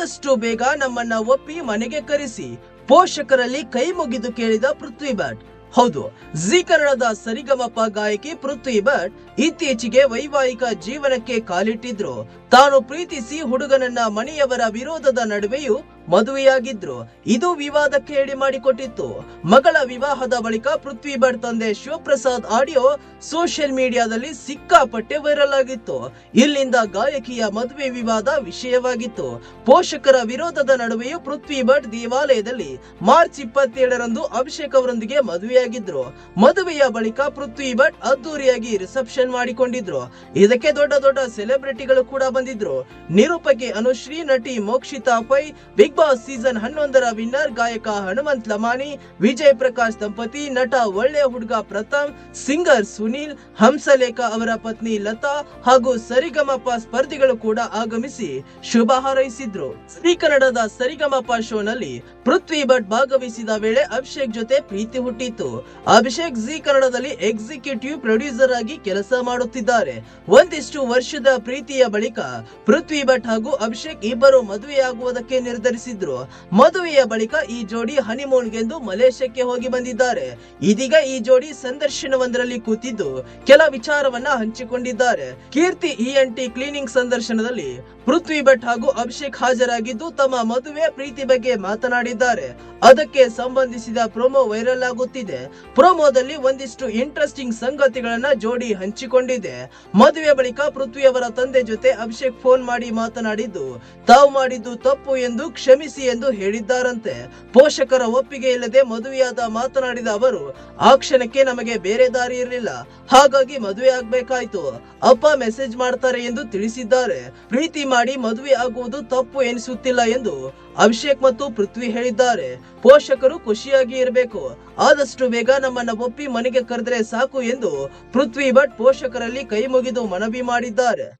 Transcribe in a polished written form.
ಆದಷ್ಟು ಬೇಗ ನಮ್ಮನ್ನ ಒಪ್ಪಿ ಮನೆಗೆ ಕರೆಸಿ, ಪೋಷಕರಲ್ಲಿ ಕೈ ಮುಗಿದು ಕೇಳಿದ ಪೃಥ್ವಿ ಭಟ್. ಹೌದು, ಜೀ ಕನ್ನಡದ ಸರಿಗಮಪ ಗಾಯಕಿ ಪೃಥ್ವಿ ಭಟ್ ಇತ್ತೀಚೆಗೆ ವೈವಾಹಿಕ ಜೀವನಕ್ಕೆ ಕಾಲಿಟ್ಟಿದ್ರು. ತಾನು ಪ್ರೀತಿಸಿ ಹುಡುಗನನ್ನ ಮನೆಯವರ ವಿರೋಧದ ನಡುವೆಯೂ ಮದುವೆಯಾಗಿದ್ರು. ಇದು ವಿವಾದಕ್ಕೆ ಎಡೆ ಮಾಡಿಕೊಟ್ಟಿತ್ತು. ಮಗಳ ವಿವಾಹದ ಬಳಿಕ ಪೃಥ್ವಿ ಭಟ್ ತಂದೆ ಶಿವಪ್ರಸಾದ್ ಆಡಿಯೋ ಸೋಷಿಯಲ್ ಮೀಡಿಯಾದಲ್ಲಿ ಸಿಕ್ಕಾಪಟ್ಟೆ ವೈರಲ್ ಆಗಿತ್ತು. ಇಲ್ಲಿಂದ ಗಾಯಕಿಯ ಮದುವೆ ವಿವಾದ ವಿಷಯವಾಗಿತ್ತು. ಪೋಷಕರ ವಿರೋಧದ ನಡುವೆಯೂ ಪೃಥ್ವಿ ಭಟ್ ದೇವಾಲಯದಲ್ಲಿ ಮಾರ್ಚ್ 27ರಂದು ಅಭಿಷೇಕ್ ಅವರೊಂದಿಗೆ ಮದುವೆಯಾಗಿದ್ರು. ಮದುವೆಯ ಬಳಿಕ ಪೃಥ್ವಿ ಭಟ್ ಅದ್ದೂರಿಯಾಗಿ ರಿಸೆಪ್ಷನ್ ಮಾಡಿಕೊಂಡಿದ್ರು. ಇದಕ್ಕೆ ದೊಡ್ಡ ದೊಡ್ಡ ಸೆಲೆಬ್ರಿಟಿಗಳು ಕೂಡ ಬಂದಿದ್ರು. ನಿರೂಪಕಿ ಅನುಶ್ರೀ, ನಟಿ Mokshita Pai, big boss season 11ರ ವಿನ್ನರ್ ಗಾಯಕ ಹನುಮಂತ್ ಲಮಾನಿ, ವಿಜಯ್ ಪ್ರಕಾಶ್ ದಂಪತಿ, ನಟ ಒಳ್ಳೆ ಹುಡುಗ ಪ್ರಥಮ್, ಸಿಂಗರ್ ಸುನೀಲ್, ಹಂಸಲೇಖ ಅವರ ಪತ್ನಿ ಲತಾ ಹಾಗೂ ಸರಿಗಮಪ ಸ್ಪರ್ಧಿಗಳು ಕೂಡ ಆಗಮಿಸಿ ಶುಭ ಹಾರೈಸಿದ್ರು. ಜೀ ಕನ್ನಡದ ಸರಿಗಮಪ ಶೋನಲ್ಲಿ ಪೃಥ್ವಿ ಭಟ್ ಭಾಗವಹಿಸಿದ ವೇಳೆ ಅಭಿಷೇಕ್ ಜೊತೆ ಪ್ರೀತಿ ಹುಟ್ಟಿತ್ತು. ಅಭಿಷೇಕ್ ಜೀ ಕನ್ನಡದಲ್ಲಿ ಎಕ್ಸಿಕ್ಯೂಟಿವ್ ಪ್ರೊಡ್ಯೂಸರ್ ಆಗಿ ಕೆಲಸ ಮಾಡುತ್ತಿದ್ದಾರೆ. ಒಂದಿಷ್ಟು ವರ್ಷದ ಪ್ರೀತಿಯ ಬಳಿಕ ಪೃಥ್ವಿ ಭಟ್ ಹಾಗೂ ಅಭಿಷೇಕ್ ಇಬ್ಬರು ಮದುವೆಯಾಗುವುದಕ್ಕೆ ನಿರ್ಧರಿಸಿದ್ರು. ಮದುವೆಯ ಬಳಿಕ ಈ ಜೋಡಿ ಹನಿಮೂನ್ಗೆಂದು ಮಲೇಷ್ಯಾಕ್ಕೆ ಹೋಗಿ ಬಂದಿದ್ದಾರೆ. ಇದೀಗ ಈ ಜೋಡಿ ಸಂದರ್ಶನವೊಂದರಲ್ಲಿ ಕೂತಿದ್ದು ಕೆಲ ವಿಚಾರವನ್ನ ಹಂಚಿಕೊಂಡಿದ್ದಾರೆ. ಕೀರ್ತಿ ENT ಕ್ಲೀನಿಂಗ್ ಸಂದರ್ಶನದಲ್ಲಿ ಪೃಥ್ವಿ ಭಟ್ ಹಾಗೂ ಅಭಿಷೇಕ್ ಹಾಜರಾಗಿದ್ದು ತಮ್ಮ ಮದುವೆ ಪ್ರೀತಿ ಬಗ್ಗೆ ಮಾತನಾಡಿದ್ದಾರೆ. ಅದಕ್ಕೆ ಸಂಬಂಧಿಸಿದ ಪ್ರೋಮೋ ವೈರಲ್ ಆಗುತ್ತಿದೆ. ಪ್ರೋಮೋದಲ್ಲಿ ಒಂದಿಷ್ಟು ಇಂಟ್ರೆಸ್ಟಿಂಗ್ ಸಂಗತಿಗಳನ್ನ ಜೋಡಿ ಹಂಚಿಕೊಂಡಿದೆ. ಮದುವೆ ಬಳಿಕ ಪೃಥ್ವಿ ಅವರ ತಂದೆ ಜೊತೆ ಅಭಿಷೇಕ್ ಫೋನ್ ಮಾಡಿ ಮಾತನಾಡಿದ್ದು ತಾವು ಮಾಡಿದ್ದು ತಪ್ಪು ಎಂದು ಕ್ಷಮಿಸಿ ಎಂದು ಹೇಳಿದ್ದಾರಂತೆ. ಪೋಷಕರ ಒಪ್ಪಿಗೆ ಇಲ್ಲದೆ ಮದುವೆಯಾದ ಮಾತನಾಡಿದ ಅವರು, ಆ ಕ್ಷಣಕ್ಕೆ ನಮಗೆ ಬೇರೆ ದಾರಿ ಇರಲಿಲ್ಲ, ಹಾಗಾಗಿ ಮದುವೆ ಆಗ್ಬೇಕಾಯ್ತು. ಅಪ್ಪ ಮೆಸೇಜ್ ಮಾಡ್ತಾರೆ ಎಂದು ತಿಳಿಸಿದ್ದಾರೆ. ಪ್ರೀತಿ ಮಾಡಿ ಮದುವೆ ಆಗುವುದು ತಪ್ಪು ಎನಿಸುತ್ತಿಲ್ಲ ಎಂದು ಅಭಿಷೇಕ್ ಮತ್ತು ಪೃಥ್ವಿ ಹೇಳಿದ್ದಾರೆ. ಪೋಷಕರು ಖುಷಿಯಾಗಿ ಇರಬೇಕು, ಆದಷ್ಟು ಬೇಗ ನಮ್ಮನ್ನ ಒಪ್ಪಿ ಮನೆಗೆ ಕರೆದ್ರೆ ಸಾಕು ಎಂದು ಪೃಥ್ವಿ ಭಟ್ ಪೋಷಕರಲ್ಲಿ ಕೈ ಮುಗಿದು ಮನವಿ ಮಾಡಿದ್ದಾರೆ.